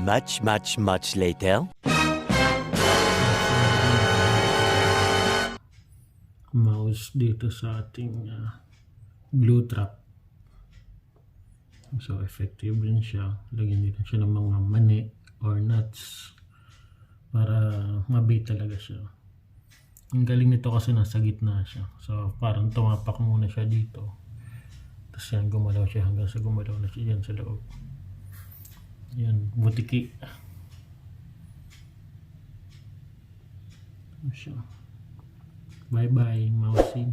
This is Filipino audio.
Much later. Mouse dito sa ating glue trap. So effective din siya. Lagyan din siya ng mga mani or nuts para mabait talaga siya. Ang galing nito kasi nasa gitna siya. So parang tumapak muna siya dito. Tapos yan, gumalaw siya hanggang sa gumalaw na siya dyan sa loob. Yan, butiki. Bye bye, mousey.